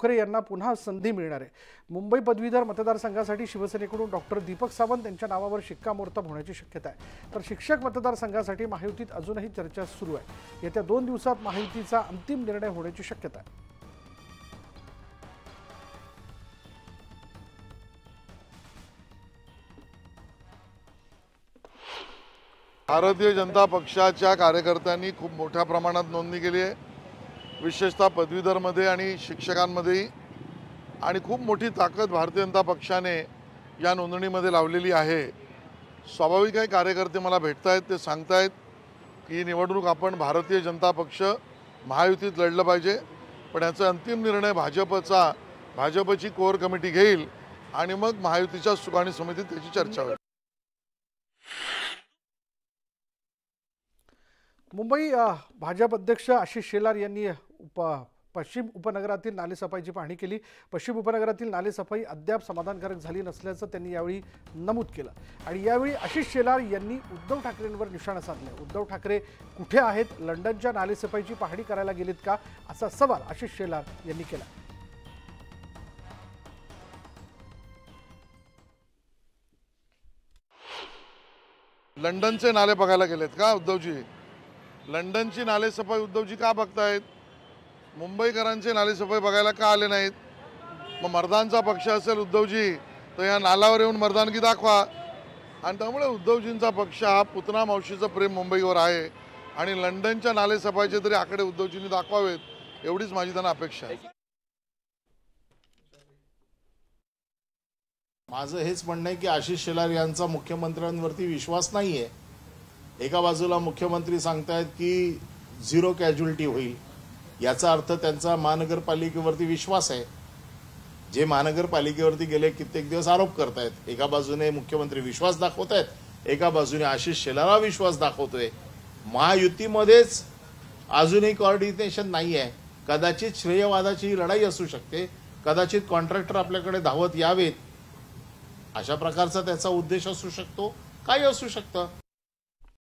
ठाकरे यांना पुन्हा संधी मिळणार आहे। मुंबई पदवीधर मतदारसंघासाठी शिवसेनेकडून डॉक्टर दीपक सावंत यांच्या नावावर शिक्कामोर्तब होण्याची शक्यता आहे। तर शिक्षक मतदारसंघासाठी महायुतीत अजूनही चर्चा सुरू आहे। येत्या 2 दिवसात महायुतीचा अंतिम निर्णय होण्याची शक्यता आहे। भारतीय जनता पक्षाच्या कार्यकर्त्यांनी खूप मोठ्या प्रमाणात नोंदणी केली आहे, विशेषतः पदवीधरमध्ये आणि शिक्षकांमध्ये, आणि खूप मोठी ताकद भारतीय जनता पक्षाने या नोंदणीमध्ये लावलेली आहे। स्वाभाविक आहे, कार्यकर्ते मला भेटतायत, ते सांगतायत की निवडणूक आपण भारतीय जनता पक्ष महायुतीत लढलं पाहिजे, पण याचा अंतिम निर्णय भाजपची कोर कमिटी घेईल आणि मग महायुतीच्या सुकाणी समितीत त्याची चर्चा होईल। मुंबई भाजप अध्यक्ष आशिष शेलार यांनी पश्चिम उपनगरातील नालेसफाईची पाहणी केली। पश्चिम उपनगरातील नालेसफाई अद्याप समाधानकारक झाली नसल्याचं त्यांनी यावेळी नमूद केलं। आणि यावेळी आशिष शेलार यांनी उद्धव ठाकरेंवर निशाणा साधला। उद्धव ठाकरे कुठे आहेत, लंडनच्या नालेसफाईची पाहणी करायला गेलेत का, असा सवाल आशिष शेलार यांनी केला। लंडनचे नाले बघायला गेलेत का उद्धवजी? लंडनची नालेसफाई उद्धवजी का बघतायत? मुंबईकरांचे नालेसफाई बघायला का आले नाहीत? मग मर्दांचा पक्ष असेल उद्धवजी तर या नालावर येऊन मर्दानगी दाखवा। आणि त्यामुळे उद्धवजींचा पक्ष हा पुतना मावशीचं प्रेम मुंबईवर आहे आणि लंडनच्या नालेसफाईचे तरी आकडे उद्धवजींनी दाखवावेत, एवढीच माझी त्यांना अपेक्षा आहे। माझं हेच म्हणणं आहे की आशिष शेलार यांचा मुख्यमंत्र्यांवरती विश्वास नाहीये। एका बाजूला मुख्यमंत्री सांगतायत की 0 कॅज्युअल्टी होईल, याचा अर्थ त्यांचा महानगरपालिकेवरती विश्वास आहे। जे महानगरपालिकेवरती गेले कित्येक दिवस आरोप करतायत, एका बाजूने मुख्यमंत्री विश्वास दाखवतायत, एका बाजूने आशिष शेलार विश्वास दाखवतोय। महायुतीमध्येच अजूनही कोऑर्डिनेशन नाही आहे। कदाचित श्रेयवादाची ही लढाई असू शकते, कदाचित कॉन्ट्रॅक्टर आपल्याकडे धावत यावेत, अशा प्रकारचा त्याचा उद्देश असू शकतो, काही असू शकतं।